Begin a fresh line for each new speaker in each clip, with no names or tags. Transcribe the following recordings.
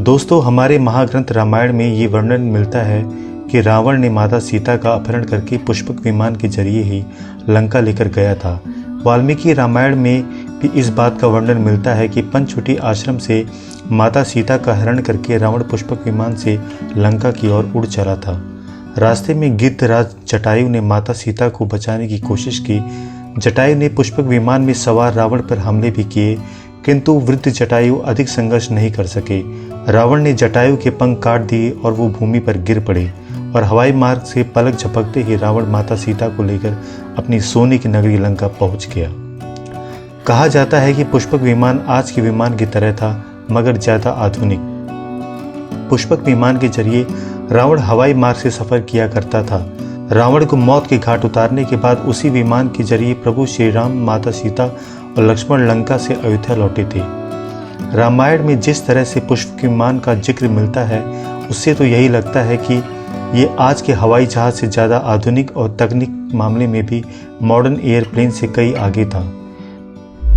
दोस्तों, हमारे महाग्रंथ रामायण में ये वर्णन मिलता है कि रावण ने माता सीता का अपहरण करके पुष्पक विमान के जरिए ही लंका लेकर गया था। वाल्मीकि रामायण में भी इस बात का वर्णन मिलता है कि पंचवटी आश्रम से माता सीता का हरण करके रावण पुष्पक विमान से लंका की ओर उड़ चला था। रास्ते में गिद्धराज जटायु ने माता सीता को बचाने की कोशिश की। जटायु ने पुष्पक विमान में सवार रावण पर हमले भी किए, किंतु वृद्ध जटायु अधिक संघर्ष नहीं कर सके। रावण ने जटायु के पंख काट दिए और वो भूमि पर गिर पड़े और हवाई मार्ग से पलक झपकते ही रावण माता सीता को लेकर अपनी सोने की नगरी लंका पहुंच गया। कहा जाता है कि पुष्पक विमान आज के विमान की तरह था, मगर ज्यादा आधुनिक। पुष्पक विमान के जरिए रावण हवाई मार्ग से सफर किया करता था। रावण को मौत के घाट उतारने के बाद उसी विमान के जरिए प्रभु श्री राम, माता सीता और लक्ष्मण लंका से अयोध्या लौटे थे। रामायण में जिस तरह से पुष्पक विमान का जिक्र मिलता है, उससे तो यही लगता है कि ये आज के हवाई जहाज से ज़्यादा आधुनिक और तकनीक मामले में भी मॉडर्न एयरप्लेन से कई आगे था।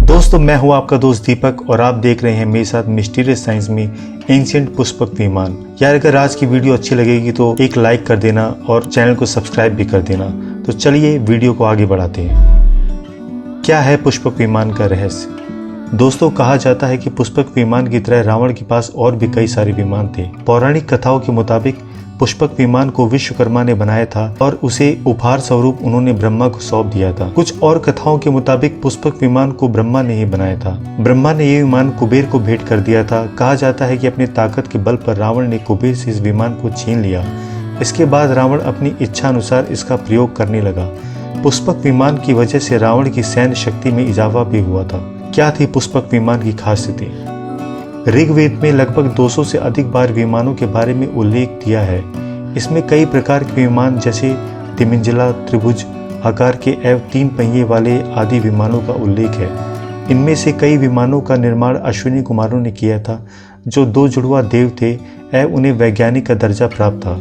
दोस्तों, मैं हूँ आपका दोस्त दीपक और आप देख रहे हैं मेरे साथ मिस्टीरियस साइंस में एंशिएंट पुष्पक विमान। यार, अगर आज की वीडियो अच्छी लगेगी तो एक लाइक कर देना और चैनल को सब्सक्राइब भी कर देना। तो चलिए वीडियो को आगे बढ़ाते हैं। क्या है पुष्पक विमान का रहस्य? दोस्तों, कहा जाता है कि पुष्पक विमान की तरह रावण के पास और भी कई सारे विमान थे। पौराणिक कथाओं के मुताबिक पुष्पक विमान को विश्वकर्मा ने बनाया था और उसे उपहार स्वरूप उन्होंने ब्रह्मा को सौंप दिया था। कुछ और कथाओं के मुताबिक पुष्पक विमान को ब्रह्मा ने ही बनाया था। ब्रह्मा ने ये विमान कुबेर को भेंट कर दिया था। कहा जाता है कि अपनी ताकत के बल पर रावण ने कुबेर से इस विमान को छीन लिया। इसके बाद रावण अपनी इच्छा अनुसार इसका प्रयोग करने लगा। पुष्पक विमान की वजह से रावण की सैन्य शक्ति में इजाफा भी हुआ था। क्या थी पुष्पक विमान की खासियतें? ऋग्वेद में लगभग 200 से अधिक बार विमानों के बारे में उल्लेख दिया है। इसमें कई प्रकार के विमान जैसे तिमिंजला, त्रिभुज आकार के एवं 3 पहिए वाले आदि विमानों का उल्लेख है। इनमें से कई विमानों का निर्माण अश्विनी कुमारों ने किया था, जो 2 जुड़वा देव थे एवं उन्हें वैज्ञानिक का दर्जा प्राप्त था।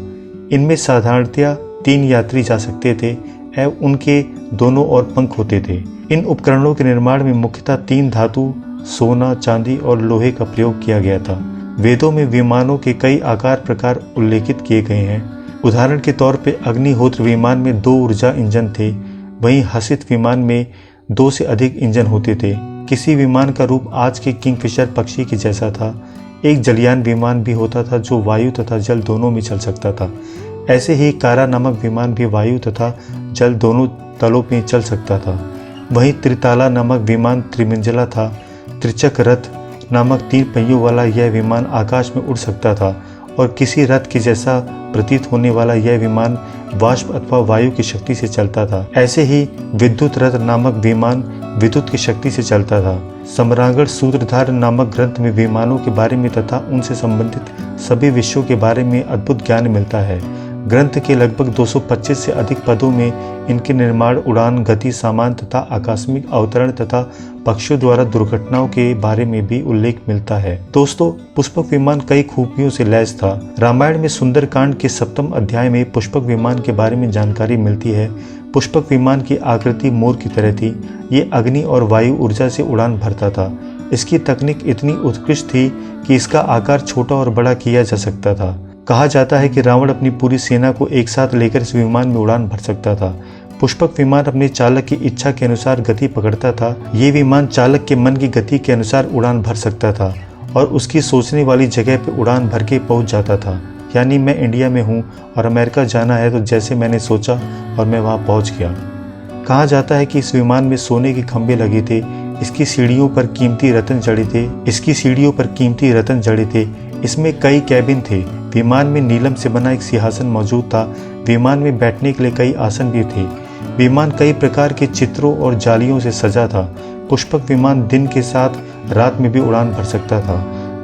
इनमें साधारणतया 3 यात्री जा सकते थे एवं उनके दोनों ओर पंख होते थे। इन उपकरणों के निर्माण में मुख्यतः 3 धातु, सोना, चांदी और लोहे का प्रयोग किया गया था। वेदों में विमानों के कई आकार प्रकार उल्लेखित किए गए हैं। उदाहरण के तौर पे अग्निहोत्र विमान में 2 ऊर्जा इंजन थे, वहीं हसित विमान में 2 से अधिक इंजन होते थे। किसी विमान का रूप आज के किंगफिशर पक्षी के जैसा था। एक जलयान विमान भी होता था जो वायु तथा जल दोनों में चल सकता था। ऐसे ही कारा नामक विमान भी वायु तथा जल दोनों तलों में चल सकता था। वहीं त्रिताला नामक विमान त्रिमंजिला था। त्रिचक रथ नामक 3 पहियों वाला यह विमान आकाश में उड़ सकता था और किसी रथ के जैसा प्रतीत होने वाला यह विमान वाष्प अथवा वायु की शक्ति से चलता था। ऐसे ही विद्युत रथ नामक विमान विद्युत की शक्ति से चलता था। सम्रांगण सूत्रधार नामक ग्रंथ में विमानों के बारे में तथा उनसे संबंधित सभी विषयों के बारे में अद्भुत ज्ञान मिलता है। ग्रंथ के लगभग 225 से अधिक पदों में इनके निर्माण, उड़ान, गति, सामान तथा आकस्मिक अवतरण तथा पक्षियों द्वारा दुर्घटनाओं के बारे में भी उल्लेख मिलता है। दोस्तों, पुष्पक विमान कई खूबियों से लैस था। रामायण में सुंदरकांड के 7वें अध्याय में पुष्पक विमान के बारे में जानकारी मिलती है। पुष्पक विमान की आकृति मोर की तरह थी। ये अग्नि और वायु ऊर्जा से उड़ान भरता था। इसकी तकनीक इतनी उत्कृष्ट थी कि इसका आकार छोटा और बड़ा किया जा सकता था। कहा जाता है कि रावण अपनी पूरी सेना को एक साथ लेकर इस विमान में उड़ान भर सकता था। पुष्पक विमान अपने चालक की इच्छा के अनुसार गति पकड़ता था। ये विमान चालक के मन की गति के अनुसार उड़ान भर सकता था और उसकी सोचने वाली जगह पर उड़ान भर के पहुंच जाता था। यानी मैं इंडिया में हूँ और अमेरिका जाना है, तो जैसे मैंने सोचा और मैं वहाँ पहुँच गया। कहा जाता है कि इस विमान में सोने के खंभे लगे थे। इसकी सीढ़ियों पर कीमती रत्न जड़े थे। इसमें कई कैबिन थे। विमान में नीलम से बना एक सिंहासन मौजूद था। विमान में बैठने के लिए कई आसन भी थे। विमान कई प्रकार के चित्रों और जालियों से सजा था। पुष्पक विमान दिन के साथ रात में भी उड़ान भर सकता था।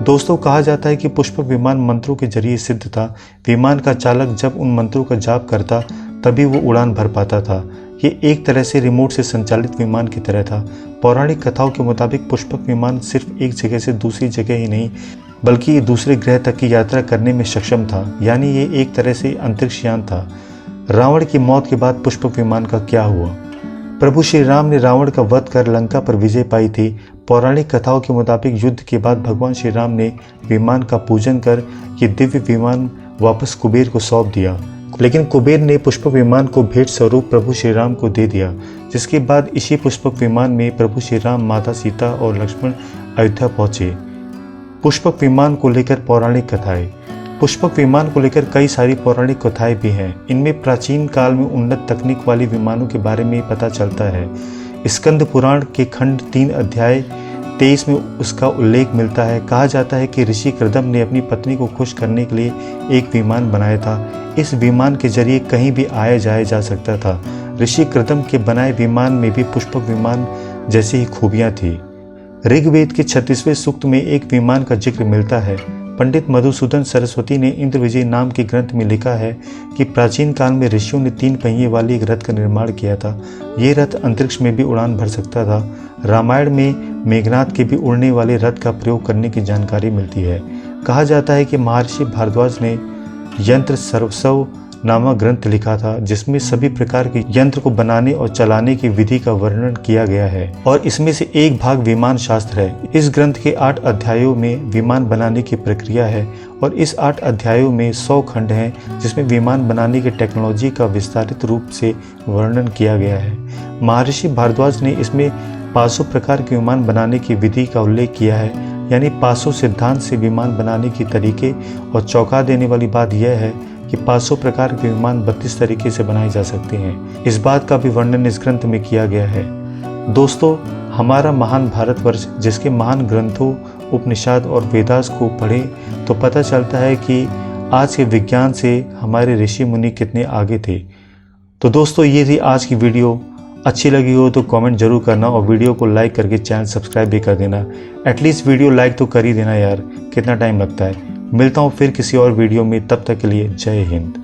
दोस्तों, कहा जाता है कि पुष्पक विमान मंत्रों के जरिए सिद्ध था। विमान का चालक जब उन मंत्रों का जाप करता तभी वो उड़ान भर पाता था। ये एक तरह से रिमोट से संचालित विमान की तरह था। पौराणिक कथाओं के मुताबिक पुष्पक विमान सिर्फ एक जगह से दूसरी जगह ही नहीं, बल्कि दूसरे ग्रह तक की यात्रा करने में सक्षम था। यानी ये एक तरह से अंतरिक्ष यान था। रावण की मौत के बाद पुष्पक विमान का क्या हुआ? प्रभु श्री राम ने रावण का वध कर लंका पर विजय पाई थी। पौराणिक कथाओं के मुताबिक युद्ध के बाद भगवान श्री राम ने विमान का पूजन कर ये दिव्य विमान वापस कुबेर को सौंप दिया, लेकिन कुबेर ने पुष्पक विमान को भेंट स्वरूप प्रभु श्री राम को दे दिया, जिसके बाद इसी पुष्पक विमान में प्रभु श्री राम, माता सीता और लक्ष्मण अयोध्या पहुंचे। पुष्पक विमान को लेकर पौराणिक कथाएं। पुष्पक विमान को लेकर कई सारी पौराणिक कथाएं भी हैं। इनमें प्राचीन काल में उन्नत तकनीक वाली विमानों के बारे में पता चलता है। स्कंद पुराण के खंड 3 अध्याय 23 में उसका उल्लेख मिलता है। कहा जाता है कि ऋषि कृदम ने अपनी पत्नी को खुश करने के लिए एक विमान बनाया था। इस विमान के जरिए कहीं भी आया जाया जा सकता था। ऋषि कृदम के बनाए विमान में भी पुष्पक विमान जैसी ही खूबियां थी। ऋग्वेद के 36वें सूक्त में एक विमान का जिक्र मिलता है। पंडित मधुसूदन सरस्वती ने इंद्र विजय नाम के ग्रंथ में लिखा है कि प्राचीन काल में ऋषियों ने 3 पहिए वाली एक रथ का निर्माण किया था। ये रथ अंतरिक्ष में भी उड़ान भर सकता था। रामायण में मेघनाथ के भी उड़ने वाले रथ का प्रयोग करने की जानकारी मिलती है। कहा जाता है कि महर्षि भारद्वाज ने यंत्र सर्वस्व नामक ग्रंथ लिखा था, जिसमें सभी प्रकार के यंत्र को बनाने और चलाने की विधि का वर्णन किया गया है, और इसमें से एक भाग विमान शास्त्र है। इस ग्रंथ के 8 अध्यायों में विमान बनाने की प्रक्रिया है, और इस 8 अध्यायों में 100 खंड हैं, जिसमें विमान बनाने की टेक्नोलॉजी का विस्तारित रूप से वर्णन किया गया है। महर्षि भारद्वाज ने इसमें 500 प्रकार के विमान बनाने की विधि का उल्लेख किया है, यानी 500 सिद्धांत से विमान बनाने के तरीके। और चौंका देने वाली बात यह है कि 500 प्रकार के विमान 32 तरीके से बनाए जा सकते हैं। इस बात का भी वर्णन इस ग्रंथ में किया गया है। दोस्तों, हमारा महान भारतवर्ष, जिसके महान ग्रंथों, उपनिषद और वेदास को पढ़ें तो पता चलता है कि आज के विज्ञान से हमारे ऋषि मुनि कितने आगे थे। तो दोस्तों, ये थी आज की वीडियो। अच्छी लगी हो तो कमेंट जरूर करना, और वीडियो को लाइक करके चैनल सब्सक्राइब भी कर देना। एटलीस्ट वीडियो लाइक तो कर ही देना यार, कितना टाइम लगता है। मिलता हूँ फिर किसी और वीडियो में, तब तक के लिए जय हिंद।